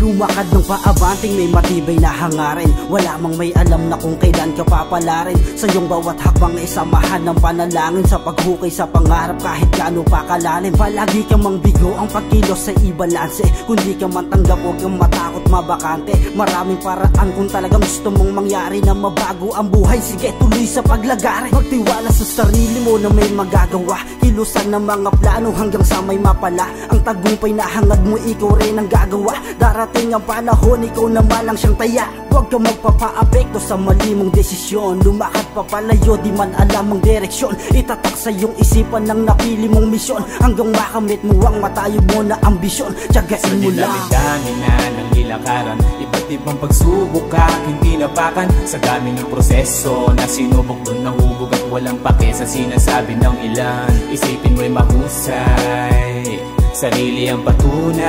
Lumakad ng paabanting may matibay na hangarin. Wala mang may alam na kung kailan ka papalarin. Sa iyong bawat hakbang ay samahan ng panalangin. Sa paghukay sa pangarap kahit gaano pa kalalim. Palagi kang mangbigo ang pagkilos sa ibalanse. Kung di ka man tanggap huwag kang matakot mabakante. Maraming paraan kung talagang gusto mong mangyari na mabago ang buhay. Sige tuloy sa paglagari. Magtiwala sa sarili mo na may magagawa. Kilusan ng mga plano hanggang sa may mapala. Ang tagumpay na hangad mo ikaw rin ang gagawa. Darating ang panahon ikaw naman ang siyang taya. Huwag kang magpapa-apekto sa mali mong desisyon. Lumakad papalayo di man alam ang direksyon. Itatak sa iyong isipan ng napili mong misyon. Hanggang makamit mo ang matayog mo na ambisyon. Tiyagain mo lang. Sa dami na ng nilakaran, iba't ibang pagsubok ka hindi napakan. Sa dami ng proseso na sinubok doon nahubog at walang pake sa sinasabi ng ilan. Isipin mo'y mahusay, sarili ang patunay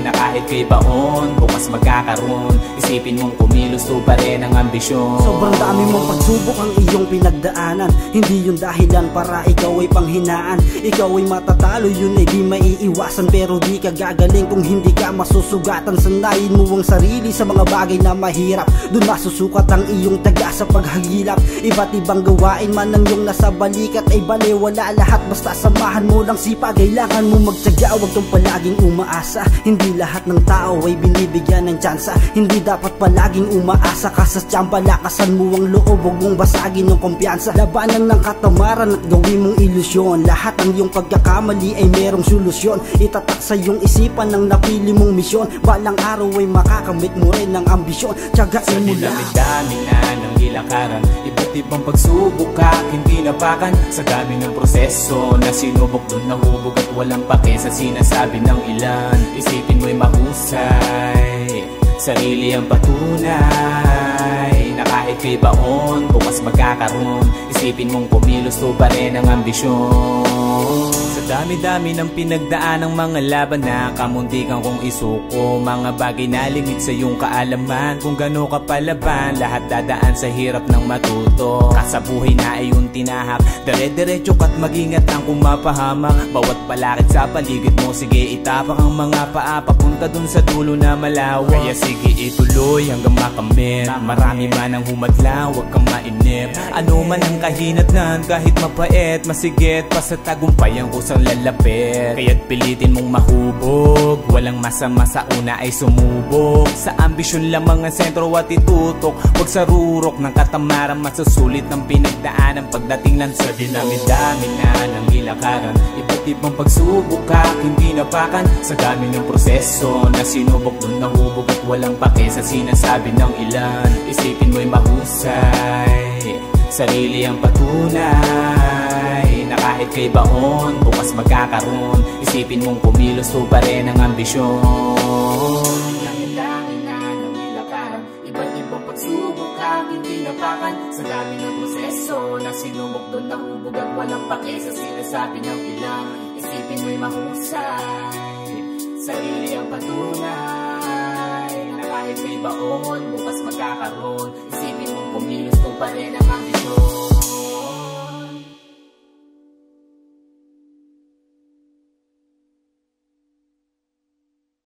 na kahit kay baon, bukas magkakaroon. Isipin mong kumilos to pa rin ang ambisyon. Sobrang dami mong pagsubok ang iyong pinagdaanan. Hindi yun dahilan para ikaw ay panghinaan. Ikaw ay matatalo, yun ay di maiiwasan. Pero di ka gagaling kung hindi ka masusugatan. Sanayin mo ang sarili sa mga bagay na mahirap. Doon masusukat ang iyong taga sa paghagilap. Iba't ibang gawain man ang iyong nasa balikat ay baliwala lahat. Basta samahan mo lang sipag. Kailangan mo magtyaga, huwag kang palaging umaasa. Hindi lahat ng tao ay binibigyan ng tsansa. Hindi dapat palaging umaasa ka sa tiyamba. Lakasan mo ang loob, huwag mong basagin ng kumpiyansa. Labanan ng katamaran at gawin mong ilusyon. Lahat ng iyong pagkakamali ay merong solusyon. Itatak sa iyong isipan ng napili mong misyon. Balang araw ay makakamit mo rin ng ambisyon. Tiyagain mo lang. Sa dami na ng nilakaran, iba't ibang pagsubok ka hindi napakan. Sa dami ng proseso na sinubok doon nahubog at walang pake sa sinasabi ng ilan. Isipin mo'y mahusay, sarili ang patunay na kahit kay baon, bukas magkakaroon. Isipin mong kumilos to pa rin ang ambisyon. Sa dami-dami ng pinagdaan ng mga laban na kamuntikan kong isuko. Mga bagay na lingid sa iyong kaalaman. Kung gano'n ka palaban, lahat dadaan sa hirap ng matuto. Kasabuhay na ay yung tinahak, dire-diretso ka't mag-ingat ang kumapahamak. Bawat palakit sa paligid mo, sige itapak ang mga paa papunta dun sa dulo na malawak. Kaya sige ituloy hanggang makamit. Marami man ang humadlang, huwag kang mainip. Ano man ang kahinatnan, kahit mapait, masigit pa sa tagumpay ang kusang lalapit. Kaya't pilitin mong mahubog, walang masama sa una ay sumubok. Sa ambisyon lamang ang sentro at itutok. Huwag sa rurok ng katamaran, masusulit ng pinagdaanan pagdating ng sa dinami-dami na ng nilakaran. Iba't ibang pagsubok ka hindi napakan. Sa dami ng proseso na sinubok doon nahubog at walang pake sa sinasabi ng ilan. Isipin mo'y mahusay, sarili ang patunay na kahit kay baon, bukas magkakaroon. Isipin mong kumilos to pa rin ang ambisyon. Langit-langit na ng nilakaran, iba't ibang pagsubok ka hindi napakan. Sa dami ng proseso na sinubok doon nahubog at walang pake sa sinasabi ng ilang. Isipin mo'y mahusay, sarili ang patunay na kahit may baon, bukas magkakaroon. Isipin mong kumilos to pa rin ang ambisyon.